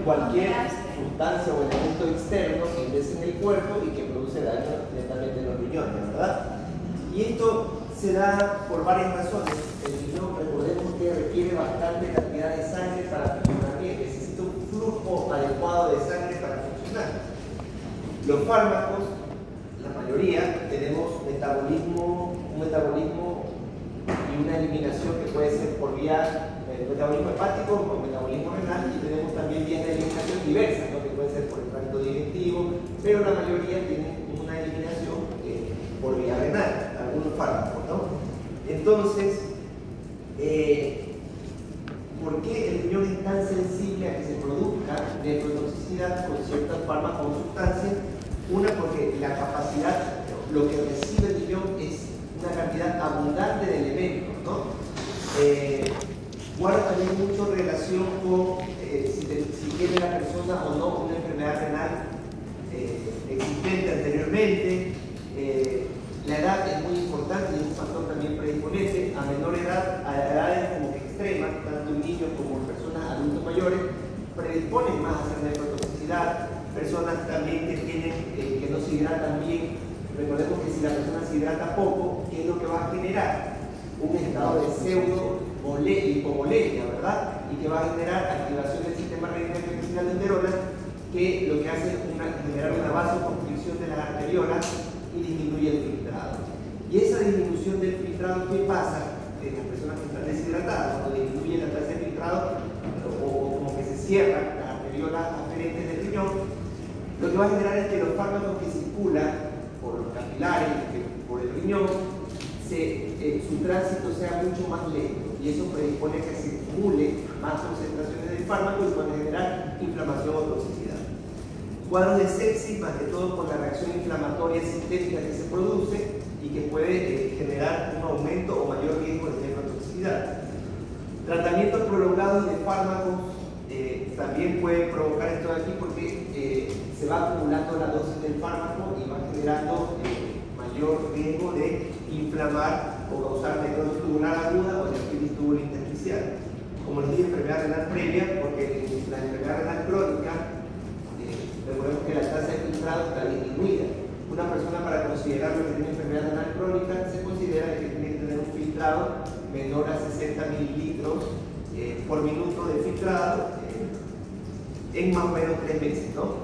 cualquier sustancia o elemento externo que ingrese en el cuerpo y que produce daño directamente en los riñones, ¿verdad? Y esto se da por varias razones. El riñón, recordemos que requiere bastante cantidad de sangre para funcionar bien, necesita un flujo adecuado de sangre para funcionar. Los fármacos, la mayoría, tenemos un metabolismo y una eliminación que puede ser por vía metabolismo hepático o metabolismo renal, y tenemos también vías de eliminación diversas, ¿no? Que puede ser por el tracto digestivo, pero la mayoría tienen una eliminación por vía renal, algunos fármacos, ¿no? Entonces, ¿por qué el riñón es tan sensible a que se produzca nefrotoxicidad con ciertos fármacos o sustancias? Una, porque la capacidad, lo que recibe el riñón es una cantidad abundante de elementos, ¿no? Guarda también mucho relación con si tiene la persona o no una enfermedad renal existente anteriormente. La edad es muy importante y es un factor también predisponente. A menor edad, a edades como que extremas, tanto niños como personas adultos mayores, predisponen más a hacer nefrotoxicidad. Personas también que no se hidratan bien. Recordemos que si la persona se hidrata poco, ¿qué es lo que va a generar? Un estado de hipovolemia, ¿verdad? Y que va a generar activación del sistema renal de enteronas, que lo que hace es generar una vasoconstricción de las arteriolas y disminuye el filtrado. Y esa disminución del filtrado, ¿qué pasa en las personas que están deshidratadas? Cuando disminuye la tasa de filtrado o como que se cierran las arteriolas aferentes del riñón, lo que va a generar es que los fármacos que circulan por los capilares, por el riñón, su tránsito sea mucho más lento, y eso predispone a que se acumule más concentraciones del fármaco y puede generar inflamación o toxicidad. Cuadros de sepsis, más que todo por la reacción inflamatoria sintética que se produce y que puede generar un aumento o mayor riesgo de nefrotoxicidad. Tratamientos prolongados de fármacos también pueden provocar esto de aquí, porque se va acumulando la dosis del fármaco y va generando mayor riesgo de inflamar o causar necrosis tubular aguda o nefritis tubulointersticial. Como les dije, enfermedad renal previa, porque la enfermedad renal crónica, recordemos que la tasa de filtrado está disminuida. Una persona, para considerar que tiene enfermedad renal crónica, se considera que tiene que tener un filtrado menor a 60 mililitros por minuto de filtrado en más o menos 3 meses, ¿no?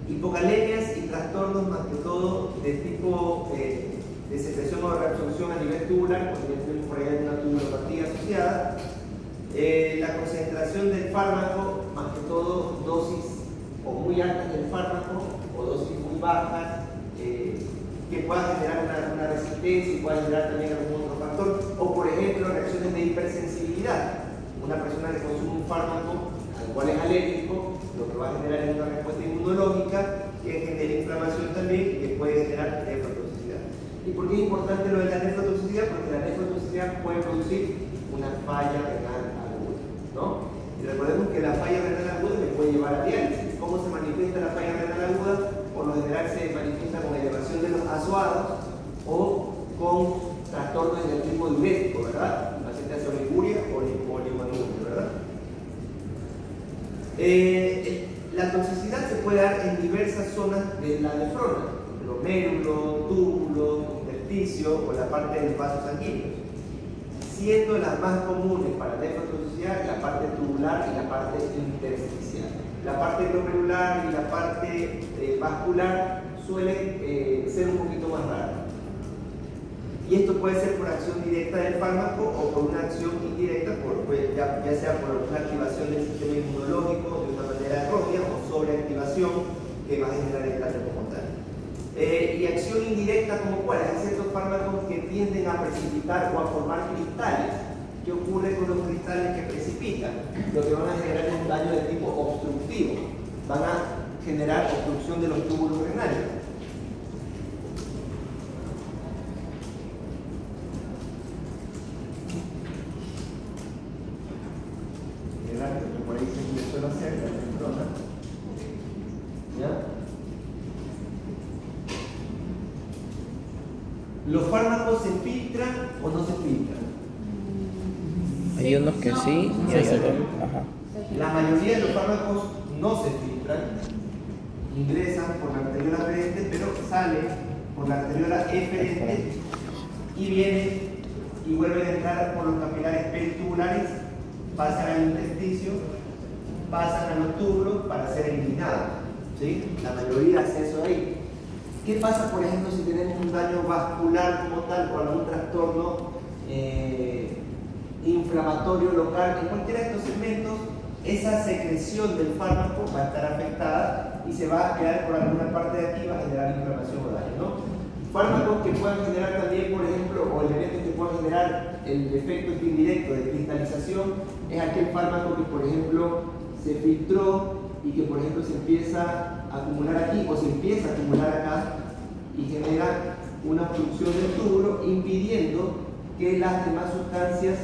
Hipokalemias y trastornos, más que todo de tipo de secreción o de reabsorción a nivel tubular, porque tenemos por ahí una tubulopatía asociada. La concentración del fármaco, más que todo dosis o muy altas del fármaco o dosis muy bajas, que puedan generar una resistencia y puedan generar también algún otro factor, o por ejemplo reacciones de hipersensibilidad. Una persona que consume un fármaco al cual es alérgico, lo que va a generar es una respuesta inmunológica que genera inflamación también y que puede generar nefrotoxicidad. ¿Y por qué es importante lo de la nefrotoxicidad? Porque la nefrotoxicidad puede producir una falla renal aguda, ¿no? Y recordemos que la falla renal aguda le puede llevar a diálisis. ¿Cómo se manifiesta la falla renal aguda? Por lo general se manifiesta con elevación de los azoados o con trastornos del tipo diurético, ¿verdad? El paciente hace oliguria o oligonuria, ¿verdad? La toxicidad se puede dar en diversas zonas de la nefrona, glomérulo, túbulo, intersticio o la parte del vaso sanguíneo, siendo las más comunes para la nefrotoxicidad la parte tubular y la parte intersticial. La parte glomerular y la parte vascular suelen ser un poquito más raras. Y esto puede ser por acción directa del fármaco o por una acción indirecta, ya sea por una activación del sistema inmunológico de una manera errónea o sobreactivación que va a generar el cáncer como tal. Y acción indirecta como cuál, hay ciertos fármacos que tienden a precipitar o a formar cristales. ¿Qué ocurre con los cristales que precipitan? Lo que van a generar es un daño de tipo obstructivo, van a generar obstrucción de los túbulos renales. Por ahí se suele hacer la nefrona. ¿Ya? ¿Los fármacos se filtran o no se filtran? Hay unos que sí y hay otros. Ajá. La mayoría de los fármacos no se filtran, ingresan por la arteriola aferente, pero salen por la arteriola eferente y vienen y vuelven a entrar por los capilares peritubulares, pasan al intersticio, pasan a los túbulos para ser eliminados. ¿Sí? La mayoría hace eso ahí. ¿Qué pasa, por ejemplo, si tenemos un daño vascular como tal o algún trastorno inflamatorio local? En cualquiera de estos segmentos, esa secreción del fármaco va a estar afectada y se va a quedar por alguna parte de aquí, va a generar inflamación o daño, ¿no? Fármacos que puedan generar también, por ejemplo, o elementos que puedan generar el efecto indirecto de cristalización, es aquel fármaco que, por ejemplo, se filtró y que, por ejemplo, se empieza a acumular aquí o se empieza a acumular acá y genera una obstrucción del túbulo, impidiendo que las demás sustancias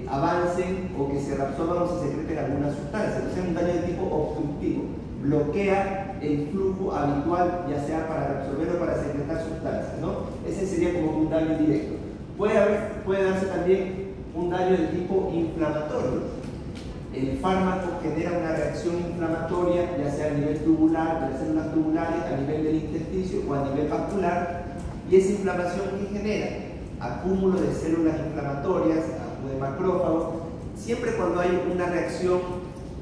avancen o que se reabsorban o se secreten alguna sustancia. Entonces es un daño de tipo obstructivo, bloquea el flujo habitual, ya sea para reabsorber o para secretar sustancias, ¿no? Ese sería como un daño directo. Puede darse también un daño de tipo inflamatorio. El fármaco genera una reacción inflamatoria, ya sea a nivel tubular, de las células tubulares, a nivel del intersticio o a nivel vascular, y esa inflamación que genera acúmulo de células inflamatorias o de macrófagos. Siempre cuando hay una reacción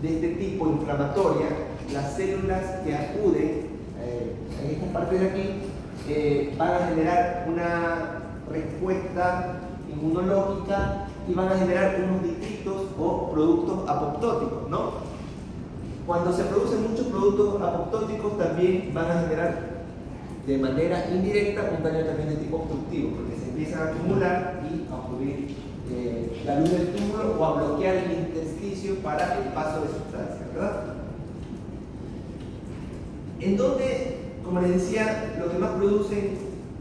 de este tipo inflamatoria, las células que acuden en esta parte de aquí van a generar una respuesta inmunológica y van a generar unos distritos o productos apoptóticos, ¿no? Cuando se producen muchos productos apoptóticos también van a generar de manera indirecta un daño también de tipo obstructivo, porque se empiezan a acumular y a obstruir la luz del túbulo o a bloquear el intersticio para el paso de sustancias, ¿verdad? En donde, como les decía, lo que más producen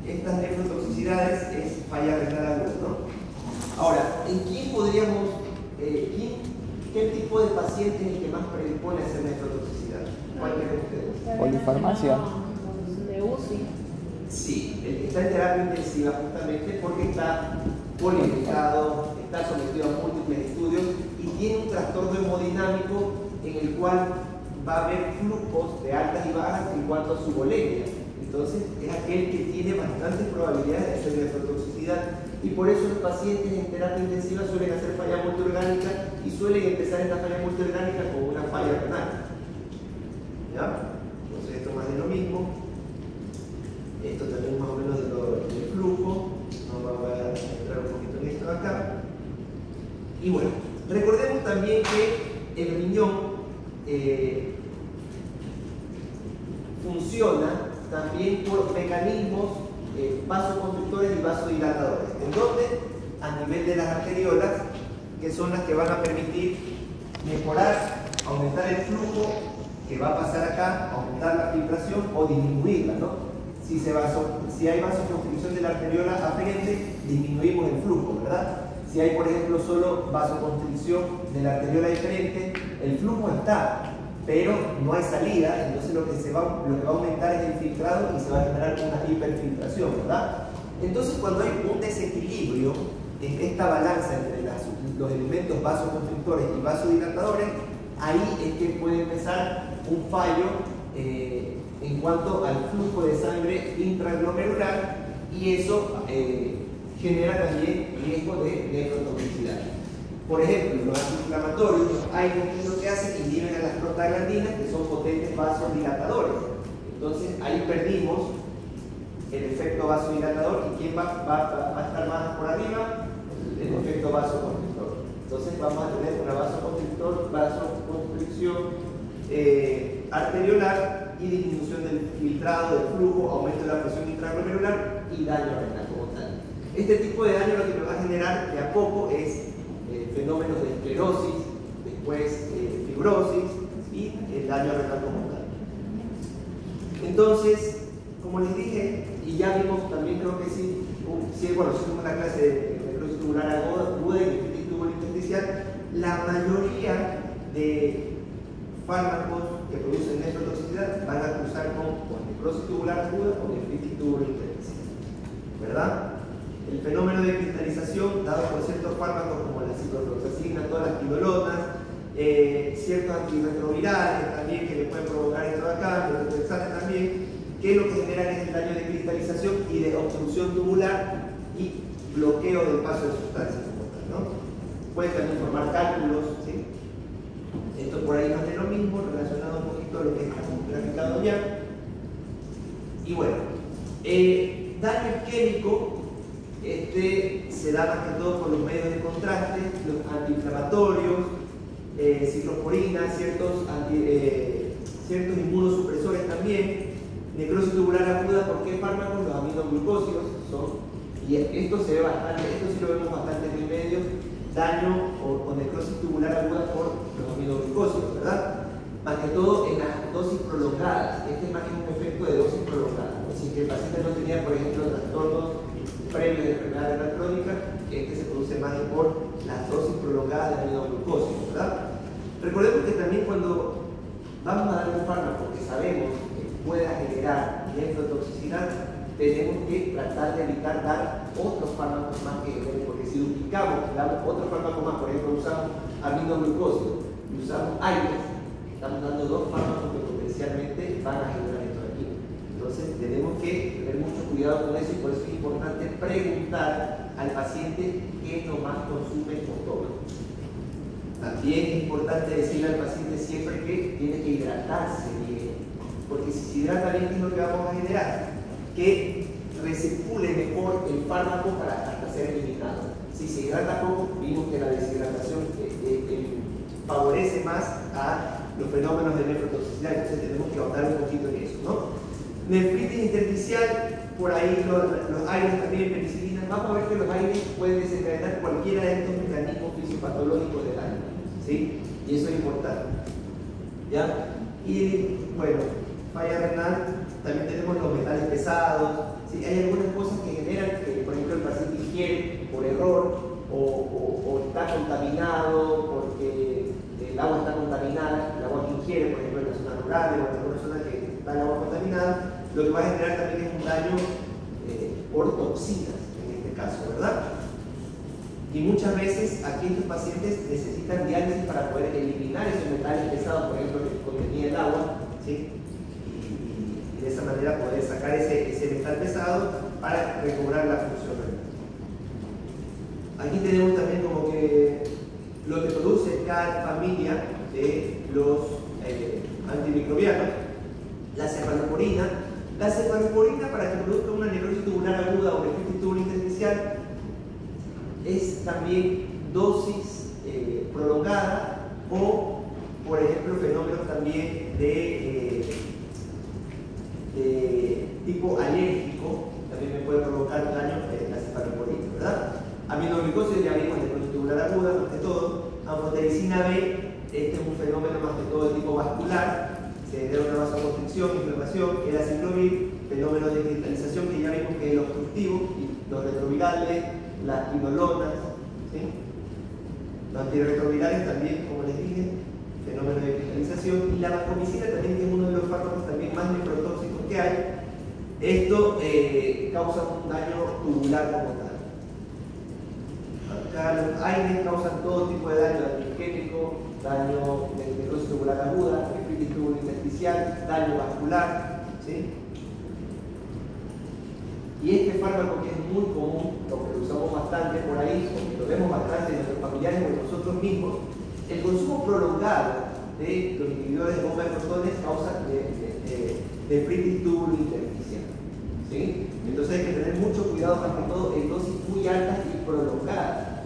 estas nefrotoxicidades es falla renal aguda, ¿no? Ahora, ¿en quién podríamos, qué tipo de paciente es el que más predispone a hacer nefrotoxicidad? ¿Cuál creen ustedes? Polifarmacia. De UCI. Sí, el que está en terapia intensiva justamente porque está poliimplicado, está sometido a múltiples estudios y tiene un trastorno hemodinámico en el cual va a haber flujos de altas y bajas en cuanto a su volemia. Entonces es aquel que tiene bastantes probabilidades de hacer nefrotoxicidad y por eso los pacientes en terapia intensiva suelen hacer falla multiorgánica y suelen empezar esta falla multiorgánica con una falla renal. ¿Ya? Entonces esto más de lo mismo. Esto también más o menos del flujo. No voy a entrar un poquito en esto de acá. Y bueno, recordemos también que el riñón funciona también por mecanismos vasoconstrictores y vasodilatadores, en donde a nivel de las arteriolas, que son las que van a permitir mejorar, aumentar el flujo que va a pasar acá, aumentar la filtración o disminuirla, ¿no? Si hay vasoconstricción de la arteriola aferente, disminuimos el flujo, ¿verdad? Si hay, por ejemplo, solo vasoconstricción de la arteriola deferente, el flujo está, pero no hay salida, entonces lo que va a aumentar es el filtrado y se va a generar una hiperfiltración, ¿verdad? Entonces, cuando hay un desequilibrio en esta balanza entre los elementos vasoconstrictores y vasodilatadores, ahí es que puede empezar un fallo en cuanto al flujo de sangre intraglomerular y eso genera también riesgo de nefrotoxicidad. Por ejemplo, los antiinflamatorios, hay lo que hacen, inhiben a las prostaglandinas, que son potentes vasodilatadores. Entonces, ahí perdimos el efecto vasodilatador. ¿Y quién va a estar más por arriba? El efecto vasoconstrictor. Entonces, vamos a tener una vasoconstricción arteriolar y disminución del filtrado, del flujo, aumento de la presión intraglomerular y daño renal como tal. Este tipo de daño lo que nos va a generar de a poco es fenómenos de esclerosis, después fibrosis y el daño renal como tal. Entonces, como les dije, y ya vimos también, creo que sí, bueno, si tuvimos una clase de necrosis tubular aguda y nefritis tubulointersticial, la mayoría de fármacos que producen nefrotoxicidad van a cruzar con necrosis tubular aguda o nefritis tubulointersticial, ¿verdad? el fenómeno de cristalización dado por ciertos fármacos como la ciprofloxacina, todas las quinolonas, ciertos antirretrovirales también que le pueden provocar esto de acá, metotrexate también, que lo que generan es el daño de cristalización y de obstrucción tubular y bloqueo del paso de sustancias, ¿no? Pueden también formar cálculos, ¿sí? Esto por ahí no es de lo mismo, relacionado un poquito a lo que estamos graficado ya. Y bueno, daño isquémico, se da más que todo por los medios de contraste, los antiinflamatorios, ciclosporina, ciertos inmunosupresores también, necrosis tubular aguda. ¿Por qué fármacos? Los aminoglucósidos son, y esto se ve bastante, esto sí lo vemos bastante en el medio, daño o necrosis tubular aguda por los aminoglucósidos, ¿verdad? Más que todo en las dosis prolongadas. Este es más que un efecto de dosis prolongada. Si el paciente no tenía, por ejemplo, trastornos previos de enfermedad renal crónica, se produce más por las dosis prolongadas de aminoglucósidos, ¿verdad? Recordemos que también cuando vamos a dar un fármaco que sabemos que pueda generar nefrotoxicidad, tenemos que tratar de evitar dar otros fármacos más que generen, porque si duplicamos, damos otro fármaco más, por ejemplo, usamos aminoglucósidos y usamos AINES, estamos dando dos fármacos que potencialmente van a generar esto de aquí. Entonces tenemos que tener mucho cuidado con eso y por eso es importante preguntar al paciente qué es lo más consume o toma. También es importante decirle al paciente siempre que tiene que hidratarse bien, porque si se hidrata bien, ¿qué es lo que vamos a generar? Que recircule mejor el fármaco para hasta ser eliminado. Si se hidrata poco, vimos que la deshidratación favorece más a los fenómenos de nefrotoxicidad, entonces tenemos que ahondar un poquito en eso, ¿no? Nefritis intersticial, por ahí los aires también, penicilina. Vamos a ver que los aires pueden desencadenar cualquiera de estos mecanismos fisiopatológicos del daño, ¿sí? Y eso es importante, ¿ya? Y bueno, falla renal, también tenemos los metales pesados, ¿sí? Hay algunas cosas que generan que, por ejemplo, el paciente ingiere por error o está contaminado porque el agua está contaminada, el agua que ingiere, por ejemplo, en la zona rural o en alguna zona que está el agua contaminada, lo que va a generar también es un daño por toxinas, en este caso, ¿verdad? Y muchas veces aquí estos pacientes necesitan diálisis para poder eliminar esos metales pesados, por ejemplo, que contenía el agua, ¿sí? Y de esa manera poder sacar ese metal pesado para recobrar la función renal. Aquí tenemos también como que lo que produce cada familia de los antimicrobianos, la cefalosporina. La cefalosporina, para que produzca una necrosis tubular aguda o nefritis tubular intersticial, es también dosis prolongada o, por ejemplo, fenómenos también de tipo alérgico, también me puede provocar daño la cefalosporina, ¿verdad? Aminoglucósidos ya vimos, necrosis tubular aguda, más que todo. Anfotericina B, este es un fenómeno más que todo de tipo vascular, se genera una vasoconstricción, inflamación. El aciclovir, fenómeno de cristalización que ya vimos que es el obstructivo, y los retrovirales, las quinolonas, ¿sí? Los antirretrovirales también, como les dije, fenómeno de cristalización, y la vancomicina también, que es uno de los fármacos también más nefrotóxicos que hay. Esto causa un daño tubular como tal. Acá los AINES causan todo tipo de daño isquémico, daño de necrosis tubular aguda, nefritis tubular intersticial, daño vascular, ¿sí? Y este fármaco, que es muy común, lo que lo usamos bastante por ahí, porque lo vemos bastante en nuestros familiares o en nosotros mismos, el consumo prolongado de los inhibidores de bomba de protones causa nefritis tubular intersticial, ¿sí? Entonces hay que tener mucho cuidado, más que todo en dosis muy altas y prolongadas.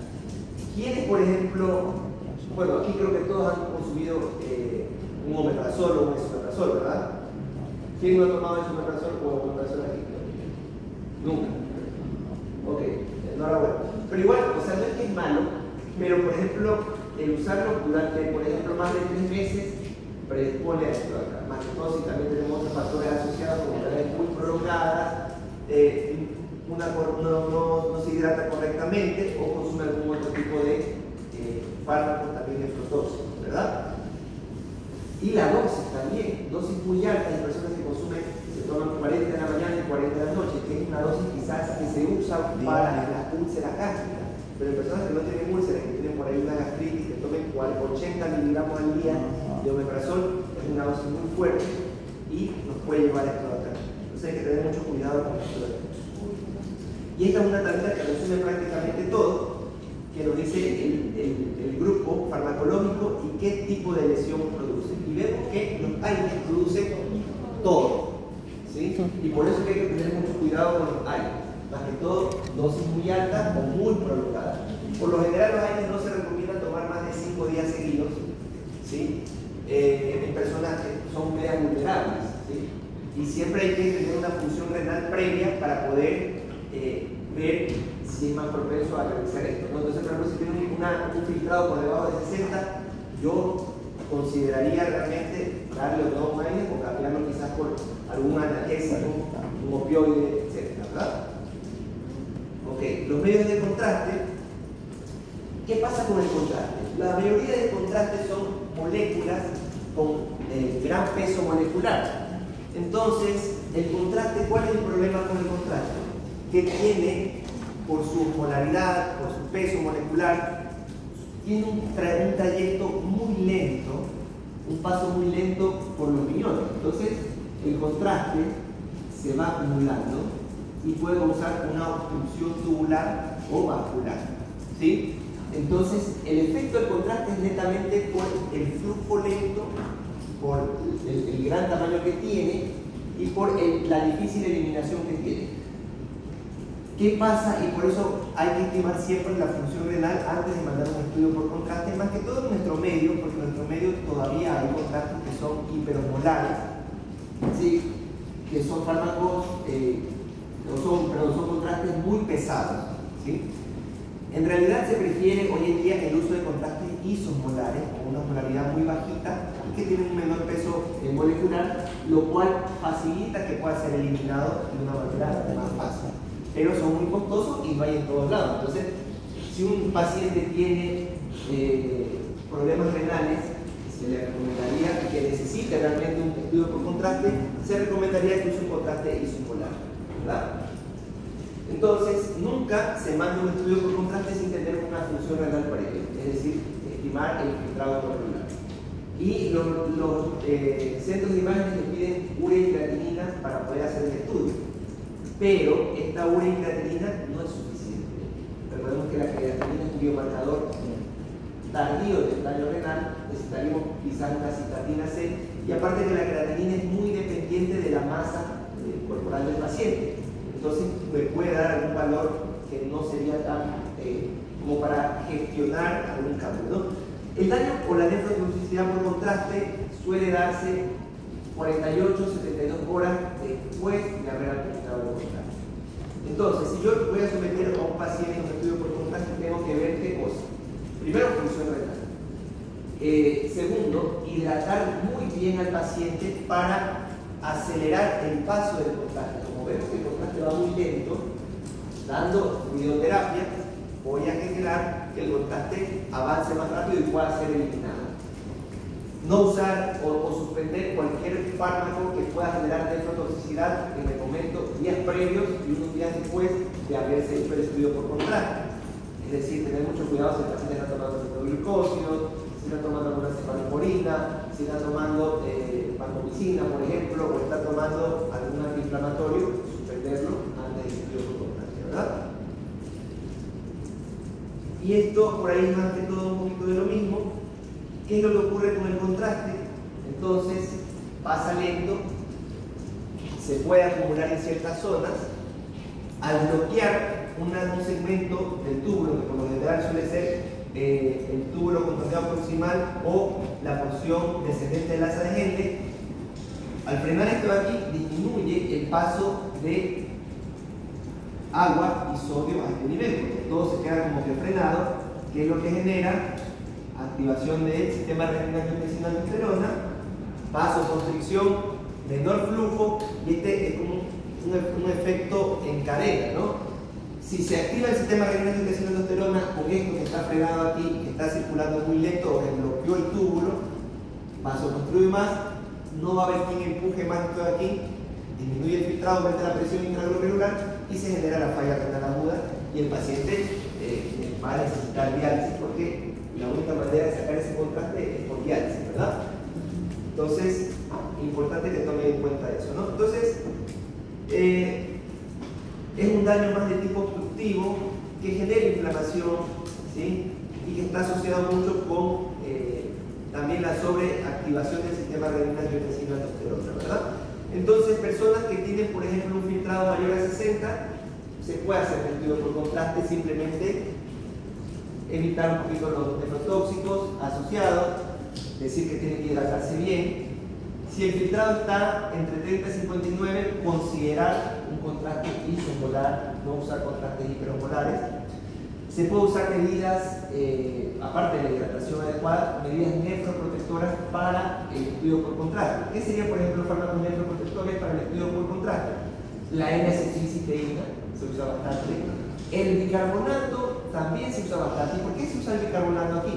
¿Quiénes, por ejemplo, bueno, aquí creo que todos han consumido un omeprazol o un esomeprazol, ¿verdad? ¿Quién no ha tomado esomeprazol o omeprazol aquí? Nunca. Ok, enhorabuena. Pero igual, o sea, no es que es malo, pero por ejemplo, el usarlo durante, por ejemplo, más de 3 meses predispone a esto acá. Más que todo si también tenemos otros factores asociados como enfermedades muy prolongadas, no se hidrata correctamente o consume algún otro tipo de fármacos también nefrotóxicos, ¿verdad? Y la dosis también, dosis muy altas en personas que se toman 40 de la mañana y 40 de la noche, que es una dosis quizás que se usa para la úlcera gástrica. Pero en personas que no tienen úlceras, que tienen por ahí una gastritis, que tomen 80 miligramos al día de omeprazol, es una dosis muy fuerte y nos puede llevar a esto de acá. Entonces hay que tener mucho cuidado con esto de acá. Y esta es una tableta que resume prácticamente todo, que nos dice el grupo farmacológico y qué tipo de lesión produce. Y vemos que los AINES producen todo, ¿sí? Y por eso es que hay que tener mucho cuidado con los AINES. Más que todo, dosis muy altas o muy prolongadas. Por lo general, los AINES no se recomienda tomar más de 5 días seguidos, ¿sí? En personas que son medias vulnerables, ¿sí? Y siempre hay que tener una función renal previa para poder ver si es más propenso a realizar esto, ¿no? Entonces, por ejemplo, si tiene un filtrado por debajo de 60, yo consideraría realmente darle o no un AINES o cambiarlo quizás por algún analgésico, un opioide, etc. ¿Verdad? Ok, los medios de contraste. ¿Qué pasa con el contraste? La mayoría de contrastes son moléculas con gran peso molecular. Entonces, el contraste, ¿cuál es el problema con el contraste? Que tiene, por su polaridad, por su peso molecular, tiene un trayecto muy lento, un paso muy lento por los riñones. Entonces, el contraste se va acumulando y puede causar una obstrucción tubular o vascular, ¿sí? Entonces, el efecto del contraste es netamente por el flujo lento, por el gran tamaño que tiene y por la difícil eliminación que tiene. ¿Qué pasa? Y por eso hay que estimar siempre la función renal antes de mandar un estudio por contraste, más que todo en nuestro medio, porque en nuestro medio todavía hay contrastes que son hiperosmolares, ¿sí? Que son fármacos, son contrastes muy pesados, ¿sí? En realidad se prefiere hoy en día el uso de contrastes isosmolares, con una molaridad muy bajita y que tienen un menor peso molecular, lo cual facilita que pueda ser eliminado de una manera más fácil. Pero son muy costosos y no hay en todos lados. Entonces, si un paciente tiene problemas renales, se le recomendaría que necesite realmente un estudio por contraste, se recomendaría que use un contraste isomolar, ¿verdad? Entonces, nunca se manda un estudio por contraste sin tener una función renal previa, es decir, estimar el filtrado glomerular. Y los centros de imágenes le piden urea y creatinina para poder hacer el estudio. Pero esta urea y creatinina no es suficiente. Recordemos que la creatinina es un biomarcador tardío del daño renal, necesitaríamos quizás una cistatina C, y aparte que la creatinina es muy dependiente de la masa corporal del paciente. Entonces me puede dar algún valor que no sería tan como para gestionar algún cambio, ¿no? El daño por la nefrotoxicidad por contraste suele darse 48-72 horas después de haber administrado el contraste. Entonces, si yo voy a someter a un paciente a un estudio por contraste, tengo que ver qué cosa. Primero, función renal. Segundo, hidratar muy bien al paciente para acelerar el paso del contraste. Como vemos que el contraste va muy lento, dando fluidoterapia, voy a generar que el contraste avance más rápido y pueda ser eliminado. No usar o suspender cualquier fármaco que pueda generar nefrotoxicidad, que me comento, días previos y unos días después de haberse hecho el estudio por contraste. Es decir, tener mucho cuidado si el paciente está tomando glucósidos, si está tomando alguna cefalosporina, si está tomando vancomicina, por ejemplo, o está tomando algún antiinflamatorio, suspenderlo antes del estudio por contraste, ¿verdad? Y esto por ahí es más que todo un poquito de lo mismo. ¿Qué es lo que ocurre con el contraste? Entonces, pasa lento, se puede acumular en ciertas zonas. Al bloquear un segmento del túbulo, que por lo general suele ser el túbulo contractado proximal o la porción descendente del asa de Henle, al frenar esto de aquí, disminuye el paso de agua y sodio a este nivel, porque todo se queda como que frenado, que es lo que genera activación del sistema renina-angiotensina-aldosterona, vasoconstricción, menor flujo, y este es como un efecto en cadena, ¿no? Si se activa el sistema renina-angiotensina-aldosterona con esto que está frenado aquí, que está circulando muy lento o que bloqueó el túbulo, vasoconstruye más, no va a haber quien empuje más que todo aquí, disminuye el filtrado, aumenta la presión intraglomerular y se genera la falla renal aguda y el paciente va a necesitar diálisis porque la única manera de sacar ese contraste es por diálisis, ¿verdad? Entonces, importante que tomen en cuenta eso, ¿no? Entonces, es un daño más de tipo obstructivo que genera inflamación, ¿sí? Y que está asociado mucho con también la sobreactivación del sistema renina angiotensina aldosterona, ¿verdad? Entonces, personas que tienen, por ejemplo, un filtrado mayor a 60, se puede hacer el estudio por contraste, simplemente evitar un poquito los nefrotóxicos asociados, decir que tiene que hidratarse bien. Si el filtrado está entre 30 y 59, considerar un contraste isomolar, no usar contrastes hiperosmolares. Se puede usar medidas, aparte de la hidratación adecuada, medidas nefroprotectoras para el estudio por contraste. ¿Qué serían, por ejemplo, fármacos nefroprotectores para el estudio por contraste? La N-acetilcisteína se usa bastante. El bicarbonato también se usa bastante. ¿Y por qué se usa el bicarbonato aquí?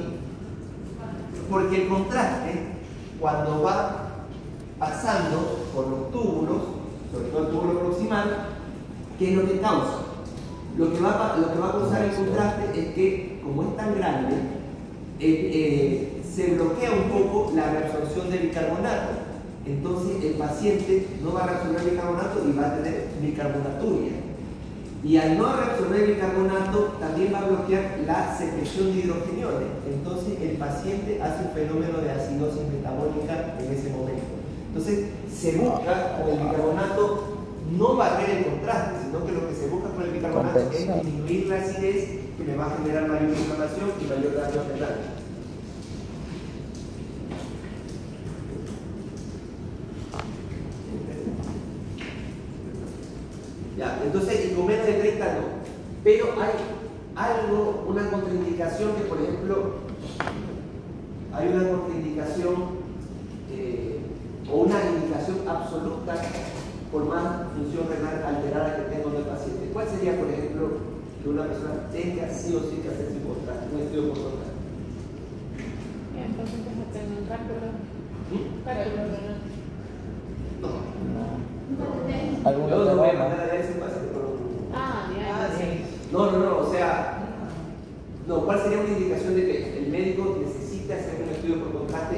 Porque el contraste, cuando va pasando por los túbulos, sobre todo el túbulo proximal, ¿qué es lo que causa? Lo que va a causar el contraste es que, como es tan grande, se bloquea un poco la reabsorción del bicarbonato. Entonces el paciente no va a reabsorber el bicarbonato y va a tener bicarbonaturia. Y al no reabsorber el bicarbonato, también va a bloquear la secreción de hidrogeniones. Entonces el paciente hace un fenómeno de acidosis metabólica en ese momento. Entonces se busca con el bicarbonato no barrer el contraste, sino que lo que se busca con el bicarbonato es disminuir la acidez, que me va a generar mayor inflamación y mayor daño renal. Ya, entonces, y con menos de 30 no. Pero hay algo, una contraindicación que, por ejemplo, hay una contraindicación o una indicación absoluta por más función renal alterada que tenga el paciente. ¿Cuál sería, por ejemplo, que una persona tenga sí o sí que hacerse un contraste, un estudio por contraste? Entonces, que tengan cálculo. Cálculo renal. No. ¿Alguna Yo no voy a otra? mandar a ese paciente por un... Sí. No, o sea, no, ¿cuál sería una indicación de que el médico necesita hacer un estudio por contraste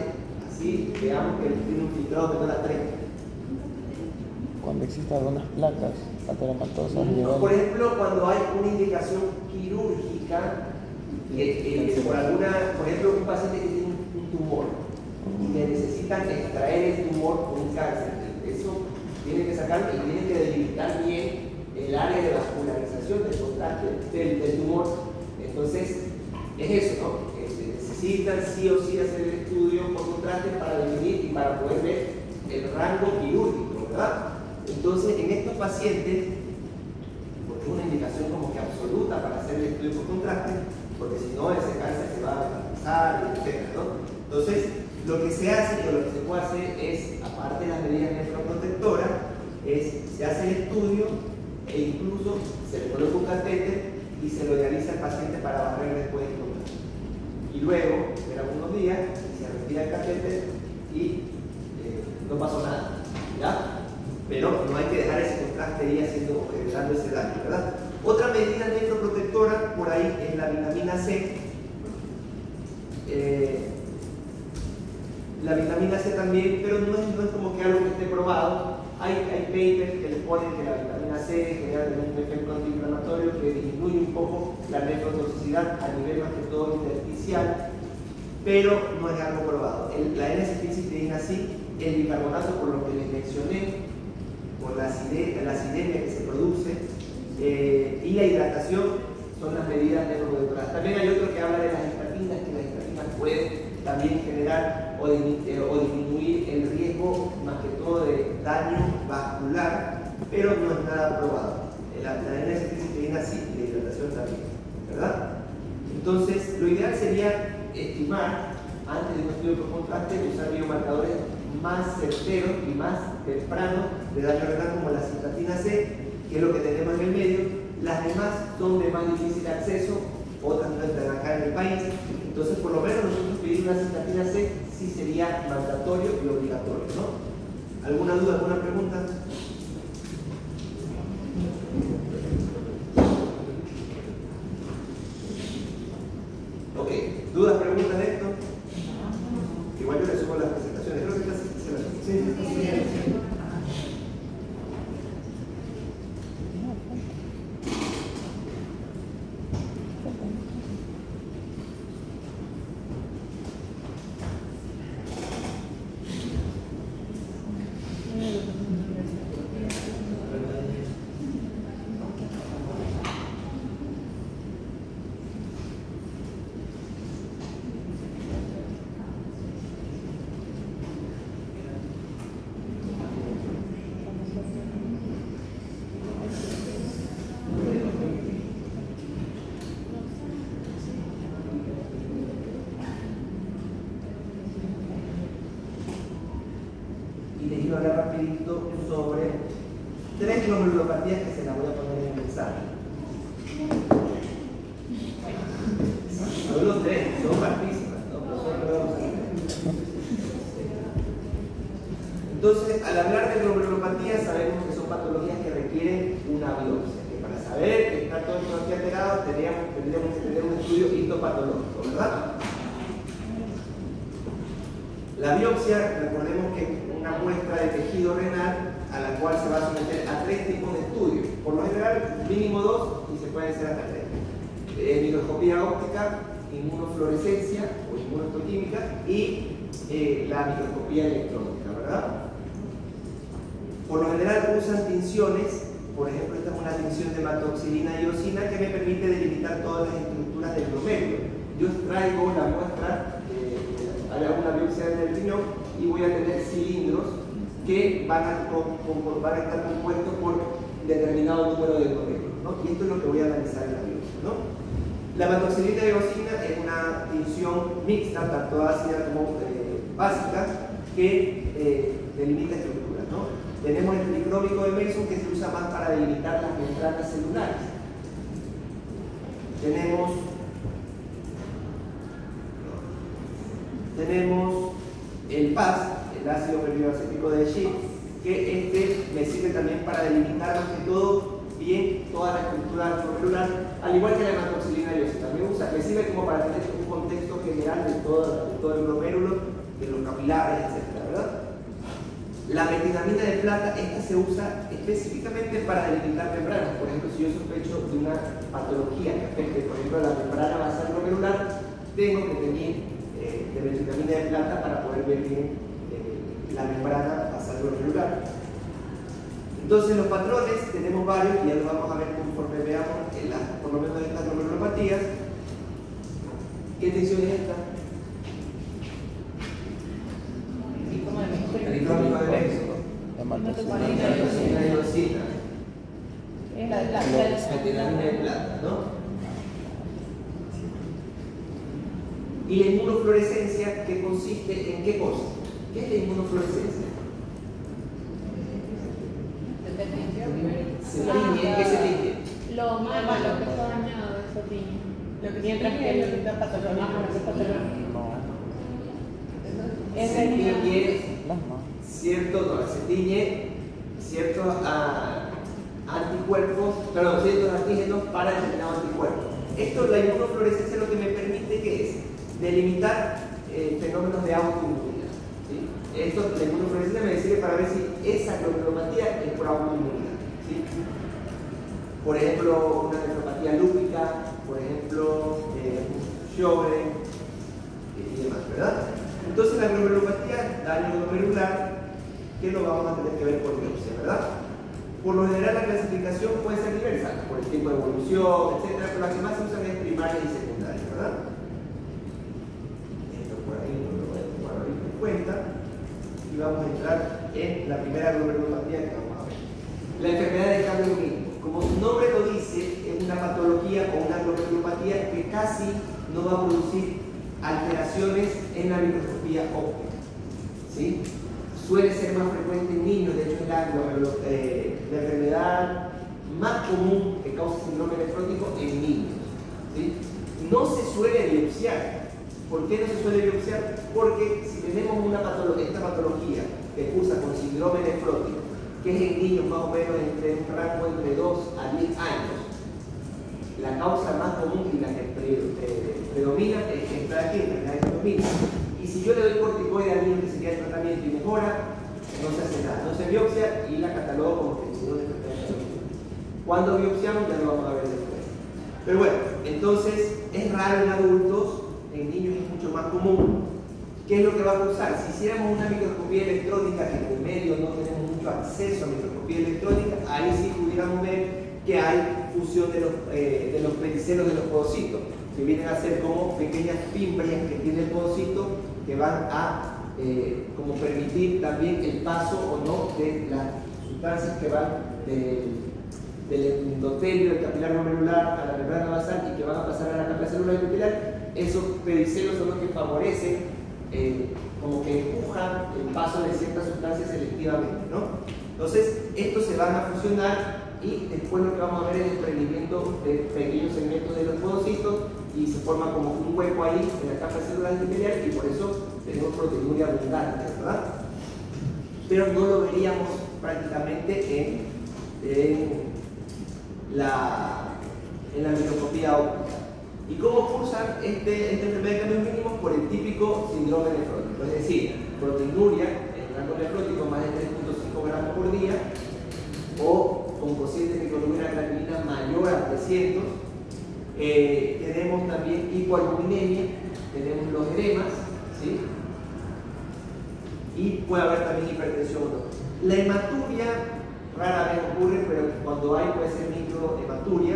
así, veamos que tiene un filtrado menor a 30? Cuando existen algunas placas ateromatosas. Por ejemplo, cuando hay una indicación quirúrgica, por ejemplo, un paciente que tiene un tumor y que necesitan extraer el tumor por un cáncer, eso tiene que sacar y tiene que delimitar bien el área de vascularización del contraste del tumor. Entonces, es eso, ¿no? Necesitan sí o sí hacer el estudio por contraste para definir y para poder ver el rango quirúrgico, ¿verdad? Entonces, en estos pacientes, porque es una indicación como que absoluta para hacer el estudio por contraste, porque si no, ese cáncer se va a avanzar, etc., ¿no? Entonces, lo que se hace o lo que se puede hacer es, aparte de las medidas nefroprotectoras, se hace el estudio e incluso se le coloca un catéter y se lo dializa al paciente para barrer después del contraste. Y luego, esperamos unos días, se retira el catéter y no pasó nada, ¿ya? Pero no hay que dejar ese contraste ahí generando ese daño, ¿verdad? Otra medida nefroprotectora por ahí es la vitamina C. La vitamina C también, pero no es como que algo que esté probado. Hay papers que le ponen que la vitamina C genera un efecto antiinflamatorio que disminuye un poco la nefrotoxicidad a nivel más que todo intersticial, pero no es algo probado. La N-acetilcisteína sí, el bicarbonato, por lo que les mencioné, por la acidemia que se produce, y la hidratación son las medidas nefroprotectoras. También hay otro que habla de las estatinas, que las estatinas pueden también generar o disminuir el riesgo más que todo de daño vascular, pero no es nada probado. La N-acetilcisteína sí, la hidratación también, ¿verdad? Entonces, lo ideal sería estimar, antes de un estudio por contraste, usar biomarcadores más certeros y más tempranos de daño renal, como la cistatina C, que es lo que tenemos en el medio. Las demás son de más difícil acceso, otras no están acá en el país, Entonces, por lo menos nosotros pedir una cistatina C sí sería mandatorio y obligatorio, ¿no? ¿Alguna duda, alguna pregunta? Ok, ¿dudas, preguntas de esto? Igual yo le subo las presentaciones, creo que está sí. Y les iba a hablar rapidito sobre 3 glomerulopatías que se las voy a poner en el mensaje. Son los 3, son partísimas, ¿no? Pero son los que vamos a hacer. Entonces, al hablar de glomerulopatía, sabemos que son patologías que requieren una biopsia. Que para saber que está todo esto aquí alterado, tendríamos que tener un estudio histopatológico, ¿verdad? La biopsia, recordemos que es una muestra de tejido renal a la cual se va a someter a 3 tipos de estudios. Por lo general, mínimo 2 y se pueden hacer hasta 3. Microscopía óptica, inmunofluorescencia o inmunohistoquímica y la microscopía electrónica, ¿verdad? Por lo general usan tinciones, por ejemplo, esta es una tinción de hematoxilina y eosina que me permite delimitar todas las estructuras del glomérulo. Yo traigo la muestra, hago una biopsia en el riñón y voy a tener cilindros que van a estar compuestos por determinado número de glomérulos, ¿no? Y esto es lo que voy a analizar en la biopsia, ¿no? La hematoxilina y eosina es una tinción mixta, tanto ácida como básica, que delimita estructuras, ¿no? Tenemos el tricrómico de Mason, que se usa más para delimitar las membranas celulares. Tenemos el PAS, el ácido periloacético de Schiff, que me sirve también para delimitar más que todo bien toda la estructura glomerular, al igual que la hematoxilina y eosina. Me sirve como para tener un contexto general de todo el glomérulo, de los capilares, etc., ¿verdad? La metilamiina de plata, esta se usa específicamente para delimitar membranas. Por ejemplo, si yo sospecho de una patología que afecte, por ejemplo, la membrana basal glomerular, tengo que tener de metilamiina de plata para poder ver bien la membrana basal glomerular. Entonces, los patrones tenemos varios y ya los vamos a ver conforme veamos por lo menos estas glomerulopatías. ¿Qué tensión es esta? El tricrómico de Mason. Hematoxilina y eosina. Metilamiina de plata, ¿no? Y la inmunofluorescencia, que consiste en qué cosa? ¿Qué es la inmunofluorescencia? Se tiñe, ¿en qué se tiñe? Lo malo que está dañado, eso tiñe. Mientras que lo que está patológico. Se tiñe ciertos anticuerpos, perdón, ciertos antígenos para determinado anticuerpo. Esto, la inmunofluorescencia, lo que me permite, ¿qué es? Delimitar fenómenos de autoinmunidad, ¿sí? Esto, la inmunofluorescencia me sirve para ver si esa glomerulopatía es por autoinmunidad, ¿sí? Por ejemplo, una nefropatía lúpica, por ejemplo, Sjögren y demás, ¿verdad? Entonces, la glomerulopatía, daño glomerular, que lo vamos a tener que ver por biopsia, ¿verdad? Por lo general, la clasificación puede ser diversa, por el tipo de evolución, etc., pero las que más se usan es primaria y secundaria, ¿verdad? Esto por ahí no lo voy a tomar ahorita en cuenta. Y vamos a entrar en la primera glomerulopatía que vamos a ver. La enfermedad de Camp-Lewin, como su nombre lo dice, es una patología o una glomerulopatía que casi no va a producir alteraciones en la microscopía óptica, ¿sí? Suele ser más frecuente en niños, de hecho es la enfermedad más común que causa síndrome nefrótico en niños, ¿sí? No se suele biopsiar, ¿Por qué no se suele biopsiar? Porque si tenemos esta patología que cursa con síndrome nefrótico, que es en niños más o menos entre un rango entre 2 a 10 años, la causa más común y la que predomina es esta aquí, enfermedad de predomina. Y si yo le doy corticoide al niño que se queda en tratamiento y mejora, no se hace nada, no se biopsia y la catalogo como que tiene una enfermedad de predomina. Cuando biopsiamos ya lo vamos a ver después. Pero bueno, entonces es raro en adultos, en niños es mucho más común. ¿Qué es lo que va a causar? Si hiciéramos una microscopía electrónica, que en el medio no tenemos mucho acceso a microscopía electrónica, ahí sí pudiéramos ver que hay fusión de los pedicelos de los podocitos, que vienen a ser como pequeñas fimbrias que tiene el podocito, que van a como permitir también el paso o no de las sustancias que van del endotelio, del capilar glomerular a la membrana basal y que van a pasar a la capa celular epitelial. Esos pedicelos son los que favorecen, como que empujan el paso de ciertas sustancias selectivamente, ¿no? Entonces, estos se van a fusionar y después lo que vamos a ver es el desprendimiento de pequeños segmentos de los podocitos y se forma como un hueco ahí en la capa celular epitelial y por eso tenemos proteinuria abundante, ¿verdad? Pero no lo veríamos prácticamente en la microscopía óptica. ¿Y cómo cursan esta enfermedad de cambios mínimos? Por el típico síndrome nefrótico, es decir, proteinuria en rango nefrótico más de 3.5 gramos por día o con cociente de microglobulina creatinina mayor a 300. Tenemos también hipoalbuminemia, tenemos los edemas, ¿sí? Y puede haber también hipertensión. La hematuria rara vez ocurre, pero cuando hay puede ser microhematuria,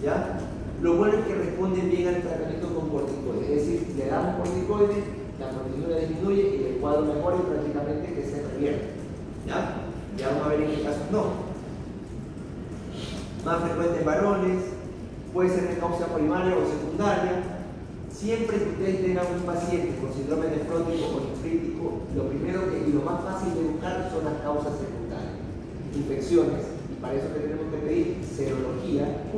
¿ya? Lo bueno es que responden bien al tratamiento con corticoides, es decir, le damos corticoides, la proteinuria disminuye y el cuadro mejora y prácticamente que se revierte. ¿Ya? Ya vamos a ver en qué casos no. Más frecuente en varones, puede ser de causa primaria o secundaria. Siempre que ustedes tengan un paciente con síndrome nefrótico o nefrítico, lo primero y lo más fácil de buscar son las causas secundarias. Infecciones, y para eso tenemos que pedir serología,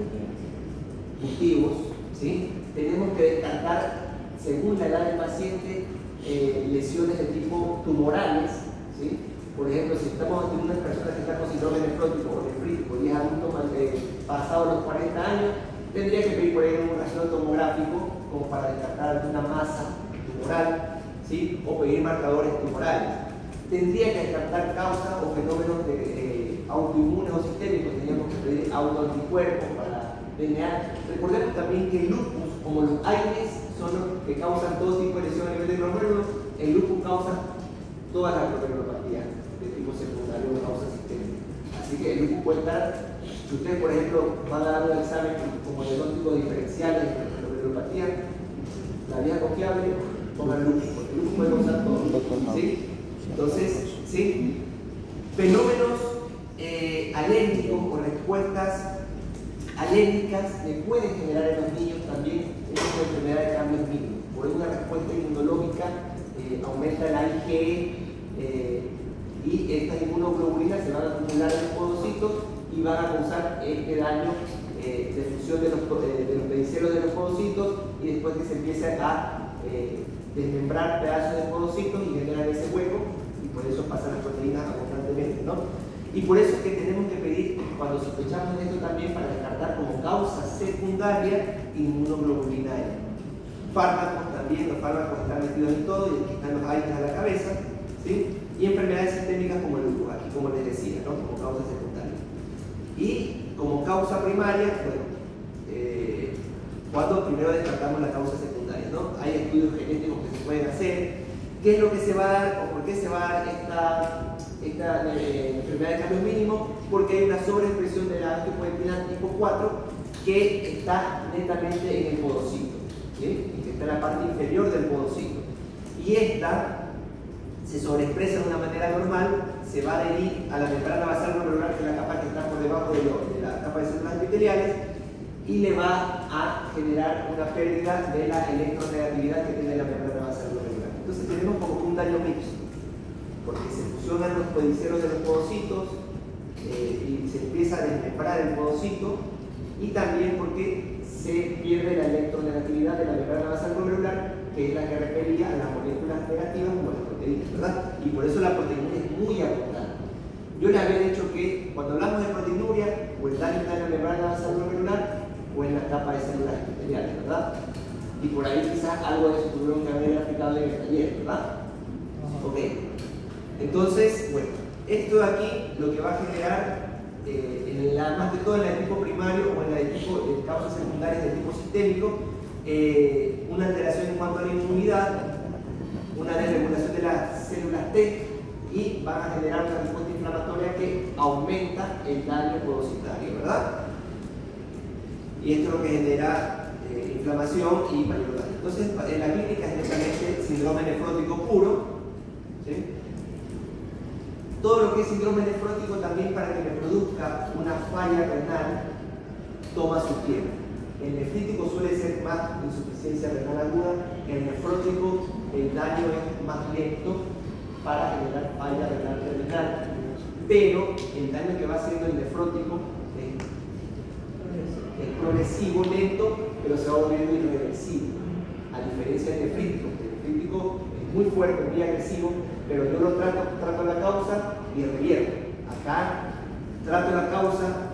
cultivos, ¿sí? Tenemos que descartar, según la edad del paciente, lesiones de tipo tumorales, ¿sí? Por ejemplo, si estamos ante una persona que está con síndrome nefrótico o nefrítico y es adulto pasado los 40 años, tendría que pedir por ahí un rastreo tomográfico como para descartar alguna masa tumoral, ¿sí? O pedir marcadores tumorales. Tendría que descartar causas o fenómenos autoinmunes o sistémicos, tendríamos que pedir autoanticuerpos para DNA. Recordemos también que el lupus, como los AINES, son los que causan todo tipo de lesión a nivel de glomérulos, el lupus causa todas las glomerulopatías de tipo secundario o causa sistémica. Así que el lupus puede estar, si ustedes por ejemplo van a dar un examen como diagnóstico diferencial de glomerulopatía, la vía confiable, pongan lupus, porque el lupus puede causar todo. ¿Sí? Entonces, ¿sí? Fenómenos alérgicos o respuestas alérgicas que pueden generar en los niños también esta enfermedad de cambios mínimos. Por una respuesta inmunológica aumenta la IgE y estas inmunoglobulinas se van a acumular en los podocitos y van a causar este daño de fusión de los pedicelos de los podocitos y después que se empieza a desmembrar pedazos de podocitos y generar ese hueco y por eso pasan las proteínas abundantemente, ¿no? Y por eso es que tenemos que pedir, cuando sospechamos de esto también, para descartar como causa secundaria inmunoglobulinaria. Fármacos también, los fármacos están metidos en todo y aquí están los AINES a la cabeza, ¿sí? Y enfermedades sistémicas como el lupus, aquí como les decía, ¿no? Como causa secundaria. Y como causa primaria, bueno, cuando primero descartamos la causa secundaria, ¿no? Hay estudios genéticos que se pueden hacer. ¿Qué es lo que se va a dar o por qué se va a dar esta enfermedad de cambios mínimos? Porque hay una sobreexpresión de la angiopoietina tipo 4 que está netamente en el podocito, ¿sí? Y que está en la parte inferior del podocito. Y esta se sobreexpresa de una manera normal, se va a adherir a la membrana basal glomerular, que es la capa que está por debajo de la capa de células epiteliales, y le va a generar una pérdida de la electronegatividad que tiene la membrana basal glomerular. Entonces tenemos como un daño mixto, porque se fusionan los pedicelos de los podocitos y se empieza a desmembrar el podocito, y también porque se pierde la electronegatividad de la membrana basal glomerular que es la que repelía a las moléculas negativas como las proteínas, ¿verdad? Y por eso la proteinuria es muy abundante. Yo les había dicho que cuando hablamos de proteinuria, o el daño en la membrana basal celular, o en la capa de células epiteliales, ¿verdad? Y por ahí quizás algo de eso tuvieron que haber aplicado en el taller, ¿verdad? Ok. Entonces, bueno, esto de aquí lo que va a generar, más que todo en el tipo primario o en el tipo de causas secundarias del tipo sistémico, una alteración en cuanto a la inmunidad, una desregulación de las células T, y van a generar una respuesta inflamatoria que aumenta el daño podocitario, ¿verdad? Y esto es lo que genera inflamación y mayor daño. Entonces, en la clínica es netamente síndrome nefrótico puro, ¿sí? Todo lo que es síndrome nefrótico también, para que me produzca una falla renal, toma su tiempo. El nefrítico suele ser más insuficiencia renal aguda, el nefrótico el daño es más lento para generar falla renal terminal, pero el daño que va haciendo el nefrótico es progresivo, lento, pero se va volviendo irreversible, a diferencia del nefrítico. El nefrítico es muy fuerte, muy agresivo, pero yo lo trato la causa y revierto. Acá trato la causa,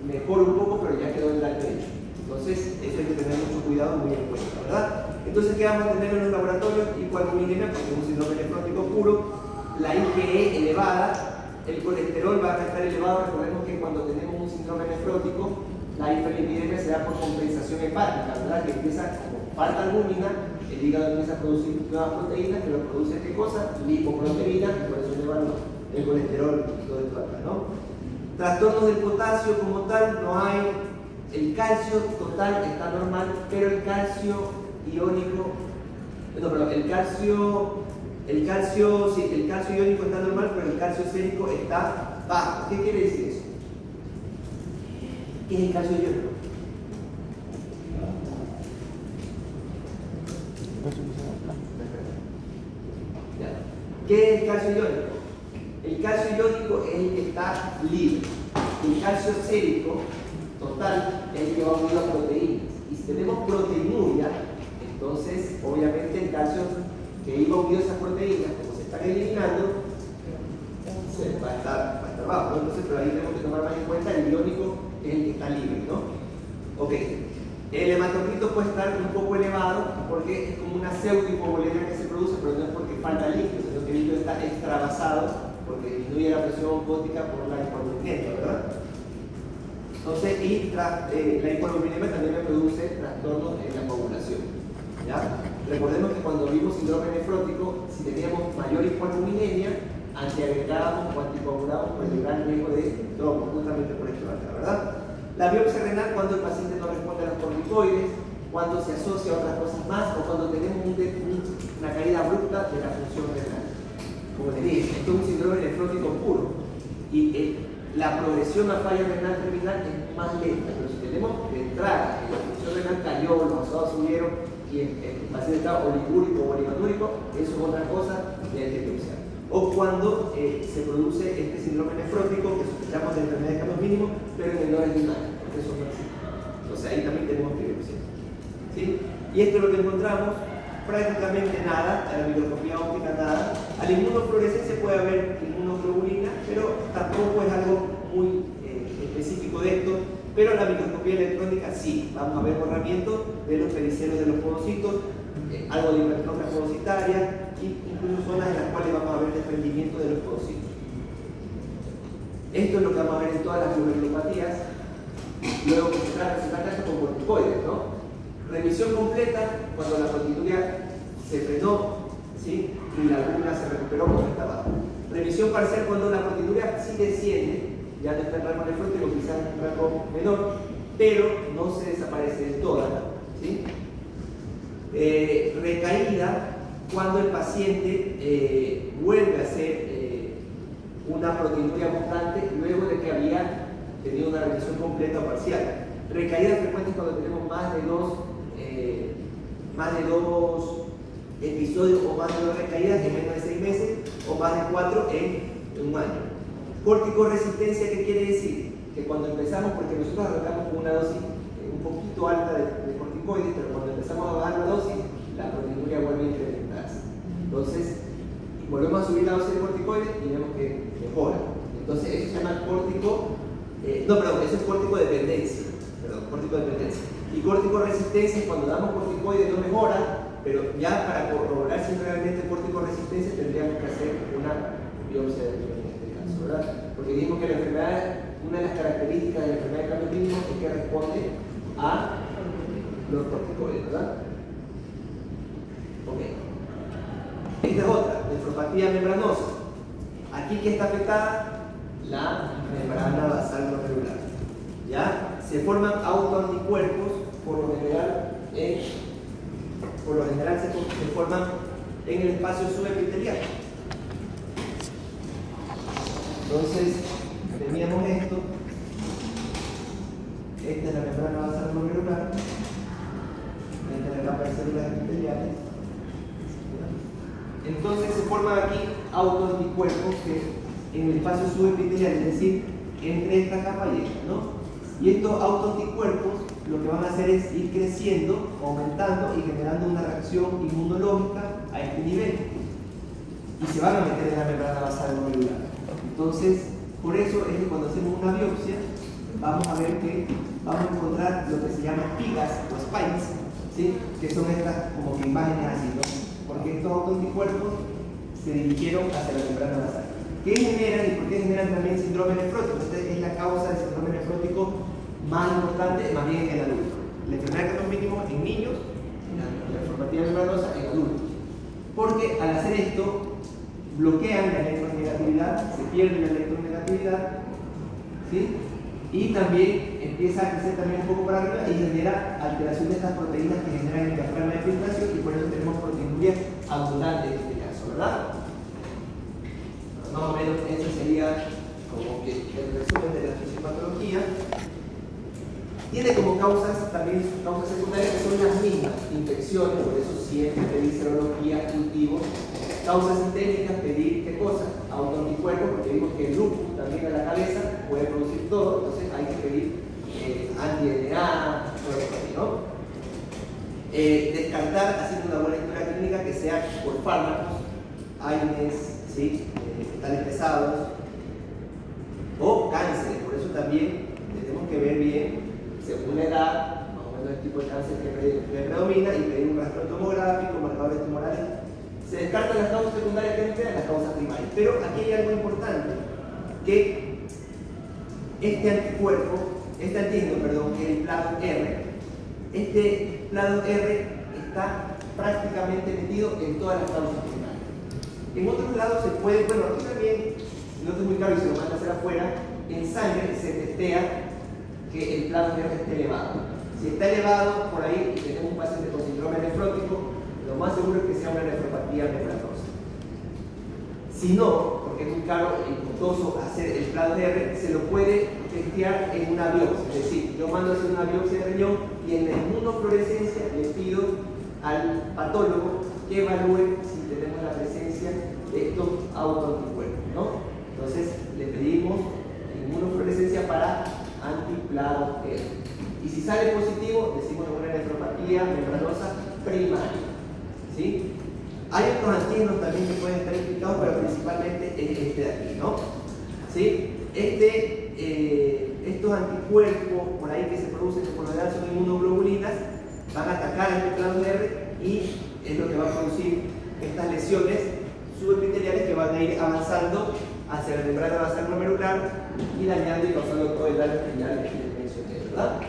mejoro un poco, pero ya quedó el daño hecho. Entonces, eso hay que tener mucho cuidado, muy en cuenta, ¿verdad? Entonces, ¿qué vamos a tener en los laboratorios? Hipoalbuminemia, porque es un síndrome nefrótico puro, la IgE elevada, el colesterol va a estar elevado. Recordemos que cuando tenemos un síndrome nefrótico, la hiperlipidemia se da por compensación hepática, ¿verdad? Que empieza, como falta albúmina, el hígado empieza a producir nuevas proteínas, que lo produce ¿qué cosa? Lipoproteínas, y por eso eleva el colesterol y todo esto acá, ¿no? Trastornos del potasio como tal, no hay. El calcio total está normal, pero el calcio iónico, no, perdón, el calcio iónico está normal, pero el calcio sérico está bajo. ¿Qué quiere decir eso? ¿Qué es el calcio iónico? ¿Qué es el calcio iónico? El calcio iónico es el que está libre. El calcio sérico total es el que va unido a proteínas. Y si tenemos proteinuria, entonces obviamente el calcio que iba unido a esas proteínas, como se están eliminando, va a estar bajo, ¿no? Entonces, pero ahí tenemos que tomar más en cuenta el iónico, es el que está libre, ¿no? Ok. El hematocrito puede estar un poco elevado porque es como una pseudohipovolemia que se produce, pero no es porque falta líquido, sino que el líquido está extravasado porque disminuye la presión osmótica por la hipoalbuminemia, ¿verdad? Entonces, la hipoalbuminemia también me produce trastornos en la coagulación, ¿ya? Recordemos que cuando vimos síndrome nefrótico, si teníamos mayor hipoalbuminemia, antiagregábamos o anticoagulábamos por el gran riesgo de trombo, justamente por esto acá, ¿verdad? La biopsia renal, cuando el paciente no responde a los corticoides, cuando se asocia a otras cosas más, o cuando tenemos una caída abrupta de la función renal. Como les dije, esto es un síndrome nefrótico puro, y la progresión a falla renal terminal es más lenta, pero si tenemos de entrada que la función renal cayó, los vasos subieron y el paciente está oligúrico o oligonúrico, eso es otra cosa y hay que biopsiar. O cuando se produce este síndrome nefrótico, que sospechamos de enfermedad de cambios mínimos, pero en menores de un año, porque eso no existe. Entonces ahí también tenemos que biopsiar, ¿sí? Y esto es lo que encontramos, prácticamente nada, a la microscopía óptica nada. A la inmunofluorescencia puede haber inmunoglobulina, pero tampoco es algo muy específico de esto. Pero la microscopía electrónica sí, vamos a ver borramiento de los pericelos de los podocitos, algo de hipertrofia podocitaria, incluso zonas en las cuales vamos a ver desprendimiento de los podocitos. Esto es lo que vamos a ver en todas las glomerulopatías. Luego se trata esto con corticoides, ¿no? Remisión completa cuando la proteinuria se frenó, ¿sí? Y la albúmina se recuperó como estaba. Remisión parcial cuando la proteinuria sí desciende, ya no está en rango nefrótico, quizás en un rango menor, pero no se desaparece del todo, ¿sí? Recaída cuando el paciente vuelve a hacer una proteinuria mutante luego de que había tenido una remisión completa o parcial. Recaídas frecuentes cuando tenemos más de dos episodios o más de 2 recaídas en menos de 6 meses o más de 4 en un año. Corticoresistencia, ¿qué quiere decir? Que cuando empezamos, porque nosotros arrancamos con una dosis un poquito alta de corticoides, pero cuando empezamos a bajar la dosis, la proteinuria vuelve a incrementarse. Entonces, volvemos a subir la dosis de corticoides y vemos que mejora. Entonces, eso se llama eso es corticodependencia. Y corticoresistencia es cuando damos corticoides no mejora, pero ya para corroborar si realmente es corticoresistencia tendríamos que hacer una biopsia de riñón en este caso, ¿verdad? Porque dijimos que la enfermedad, una de las características de la enfermedad de cambio mínimo es que responde a los corticoides, ¿verdad? Ok. Esta es otra, nefropatía membranosa. Aquí que está afectada la membrana basal glomerular. ¿Ya? Se forman autoanticuerpos, por lo general se forman en el espacio subepitelial. Entonces, teníamos esto. Esta es la membrana basal glomerular. Esta es la capa de células epiteliales. Entonces se forman aquí autoanticuerpos que en el espacio subepitelial, es decir, entre esta capa y esta, ¿no? Y estos autoanticuerpos lo que van a hacer es ir creciendo, aumentando y generando una reacción inmunológica a este nivel. Y se van a meter en la membrana basal glomerular. Entonces, por eso es que cuando hacemos una biopsia, vamos a ver que vamos a encontrar lo que se llama espigas o spikes, ¿sí? Que son estas como que imágenes así, ¿no? Porque estos autoanticuerpos se dirigieron hacia la membrana basal. ¿Qué generan y por qué generan también síndrome nefrótico? Esta es la causa del síndrome nefrótico más importante, más bien en el adulto. La enfermedad de cambio mínimo en niños, la nefropatía membranosa en adultos. Porque al hacer esto, bloquean la electronegatividad, se pierde la electronegatividad, ¿sí? Y también empieza a crecer también un poco para arriba y genera alteración de estas proteínas que generan el diafragma de filtración y por eso tenemos proteinuria abundante en este caso, ¿verdad? Más o menos eso sería como que el resumen de la fisiopatología. Tiene como causas también sus causas secundarias que son las mismas, infecciones, por eso siempre pedir serología, cultivos, causas sistémicas, pedir qué cosas, autoanticuerpos, porque vimos que el lupus también a la cabeza puede producir todo, entonces hay que pedir anti-DNA, todo eso así, ¿no? Descartar, haciendo una buena historia clínica, que sea por fármacos, AINES, ¿sí? Metales pesados o cáncer, por eso también tenemos que ver bien según la edad, más o menos el tipo de cáncer que predomina y pedir un rastreo tomográfico, marcadores tumorales. Se descartan las causas secundarias que nos quedan, las causas primarias. Pero aquí hay algo importante, que este antígeno, que es el plato R, este plato R está prácticamente metido en todas las causas primarias. En otros lados se puede, bueno, aquí también, no es muy claro y se lo manda a hacer afuera, en sangre se testea que el plato R esté elevado. Si está elevado por ahí y tenemos un paciente con síndrome nefrótico, lo más seguro es que sea una nefropatía membranosa. Si no, porque es muy caro y costoso hacer el plato R, se lo puede testear en una biopsia. Es decir, yo mando a hacer una biopsia de riñón y en la inmunofluorescencia le pido al patólogo que evalúe si tenemos la presencia de estos autoanticuerpos, ¿no? Entonces le pedimos inmunofluorescencia para antiplato R. Y si sale positivo, decimos una nefropatía membranosa primaria, ¿sí? Hay otros antígenos también que pueden estar implicados, pero principalmente es este de aquí, ¿no? ¿Sí? Estos anticuerpos por ahí que se producen, que por lo general son inmunoglobulinas, van a atacar este plano R y es lo que va a producir estas lesiones subepiteliales que van a ir avanzando hacia la membrana basal glomerular y dañando y causando todo el daño que ya les mencioné, ¿verdad?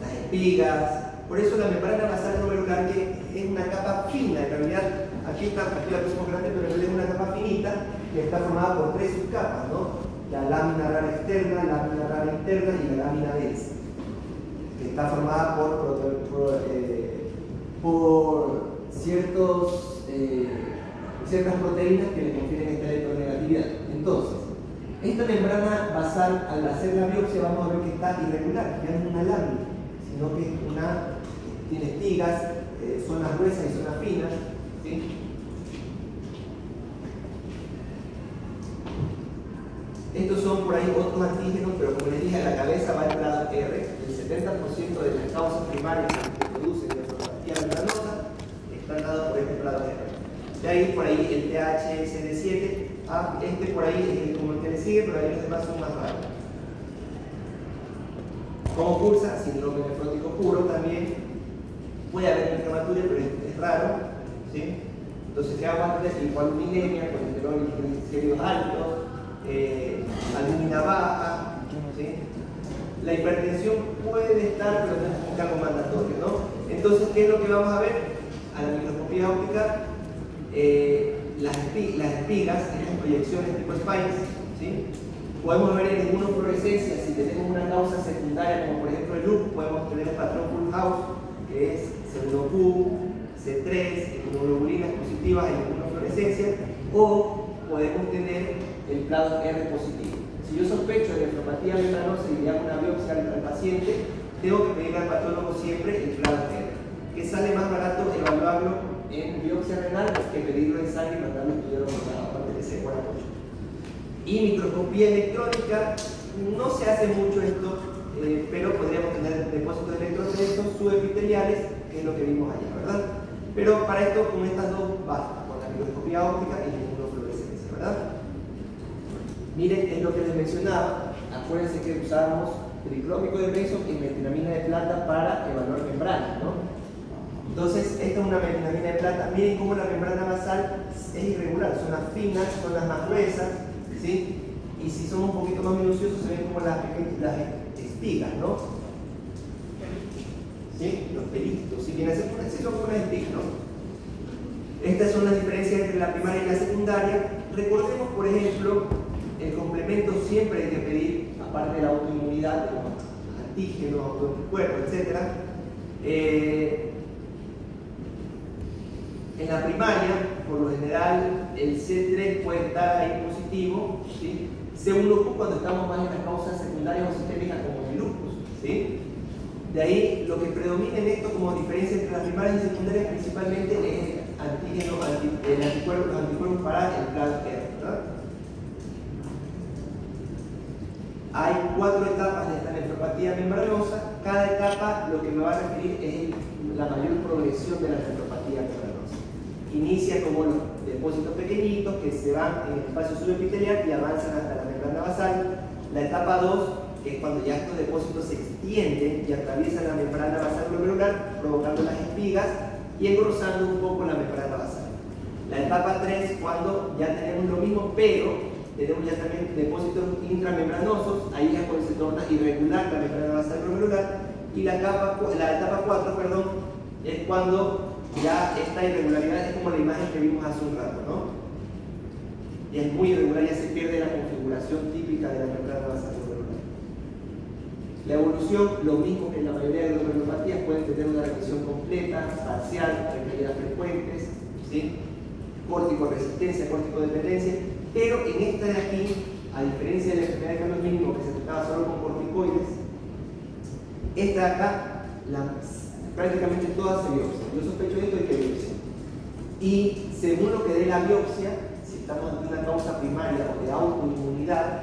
Las espigas. Por eso la membrana basal glomerular, que es una capa fina, en realidad aquí la pusimos grande, pero en realidad es una capa finita que está formada por tres subcapas, ¿no? La lámina rara externa, la lámina rara interna y la lámina densa, que está formada por ciertas proteínas que le confieren esta electronegatividad. Entonces, esta membrana basal, al hacer la biopsia, vamos a ver que está irregular, ya no es una lámina, sino que tiene espigas, zonas gruesas y zonas finas, ¿sí? Estos son por ahí otros antígenos, pero como les dije, a la cabeza va el clado R. El 70% de las causas primarias que producen nefropatía membranosa están dadas por este clado R. De ahí por ahí el THSD7, este por ahí es como el que le sigue, pero ahí los demás son más raros. ¿Cómo cursa? Síndrome nefrótico puro también. Puede haber inflamatoria, pero es raro, ¿sí? Entonces, ¿qué hago antes? Hipoaluminemia, colesterol y triglicéridos altos, albúmina baja, ¿sí? La hipertensión puede estar, pero no es un cargo mandatorio, ¿no? Entonces, ¿qué es lo que vamos a ver? A la microscopía óptica, las espigas, estas proyecciones tipo Spines, ¿sí? Podemos ver en inmunofluorescencia, si tenemos una causa secundaria, como por ejemplo el lupus, podemos tener el patrón Full House, que es C1Q, C3, inmunoglobulinas positivas en inmunofluorescencia, o podemos tener el clado R positivo. Si yo sospecho de nefropatía membranosa y le hago una biopsia al paciente, tengo que pedirle al patólogo siempre el clado R, que sale más barato evaluarlo en biopsia renal que pedirlo en sangre y mandarlo a estudiar hormonal, aparte que se demora mucho. Y microscopía electrónica, no se hace mucho esto, pero podríamos tener depósitos de electrocetos subepiteliales, que es lo que vimos allá, ¿verdad? Pero para esto, con estas dos basta, con la microscopía óptica y la inmunofluorescencia, ¿verdad? Miren, es lo que les mencionaba. Acuérdense que usábamos triclómico de Mason y metinamina de plata para evaluar membranas, ¿no? Entonces, esta es una metinamina de plata. Miren cómo la membrana basal es irregular, son las finas, son las más gruesas, ¿sí? Y si somos un poquito más minuciosos, se ven como las espigas, ¿no? ¿Sí? Los pelitos, si vienen a ser sí, son como las espigas, ¿no? Estas son las diferencias entre la primaria y la secundaria. Recordemos, por ejemplo, el complemento siempre hay que pedir, aparte de la autoinmunidad, de los antígenos, autoanticuerpos, etc. En la primaria, por lo general, el C3 puede estar ahí positivo, ¿sí? C1Q cuando estamos más en las causas secundarias o sistémicas como el lupus, ¿sí? De ahí, lo que predomina en esto como diferencia entre las primarias y secundarias principalmente es el anticuerpo, los anticuerpos para el clado R, ¿verdad? Hay 4 etapas de esta nefropatía membranosa. Cada etapa lo que me va a referir es la mayor progresión de la nefropatía membranosa. Inicia como los depósitos pequeñitos que se van en el espacio subepitelial y avanzan hasta la membrana basal. La etapa 2, que es cuando ya estos depósitos se extienden y atraviesan la membrana basal glomerular, provocando las espigas y engrosando un poco la membrana basal. La etapa 3, cuando ya tenemos lo mismo, pero tenemos ya también depósitos intramembranosos, ahí ya cuando se torna irregular la membrana basal glomerular. Y la etapa 4, perdón, es cuando ya esta irregularidad es como la imagen que vimos hace un rato, ¿no? Y es muy irregular, ya se pierde la configuración típica de la membrana basal glomerular. La evolución, lo mismo que en la mayoría de las glomerulopatías, pueden tener una regresión completa, parcial, recaídas frecuentes, ¿sí? Córtico-resistencia, córtico-dependencia, pero en esta de aquí, a diferencia de la enfermedad de Carlos mínimo que se trataba solo con corticoides, esta de acá, prácticamente todas se biopsian. Yo sospecho de esto y que biopsia. Y según lo que dé la biopsia, si estamos ante una causa primaria o de autoinmunidad,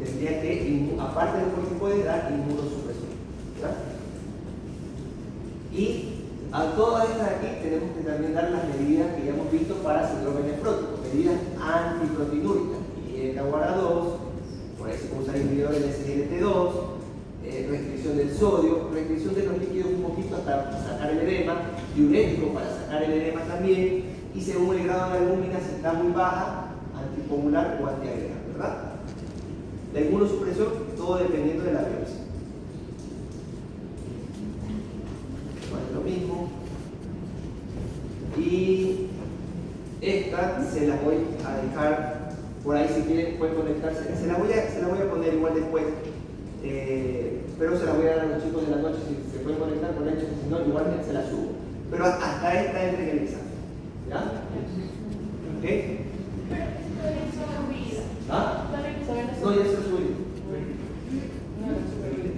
tendría que, aparte de los corticoides, dar inmunosupresión, ¿verdad? Y a todas estas de aquí tenemos que también dar las medidas que ya hemos visto para síndrome nefrótico, medidas antiproteinúricas, IGF-2, por ahí se puede usar inhibidores de SGLT2, restricción del sodio, restricción de los líquidos un poquito hasta sacar el edema, diurético para sacar el edema también, y según el grado de albúmina, si está muy baja, anticoagular o antiagregar, ¿verdad? La inmunosupresión, todo dependiendo de la biopsia. Bueno, lo mismo. Y esta se las voy a dejar por ahí, si quieren pueden conectarse. Se la voy a poner igual después. Pero se la voy a dar a los chicos de la noche si se pueden conectar con ellos, si no, igualmente se la subo. Pero hasta esta entre en el examen. ¿Ya? ¿Ok? ¿Ah? No, ya se lo subí.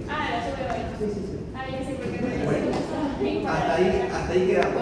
Ah, la sube hoy. Sí. Ah, ya sé por qué no. Hasta ahí quedamos.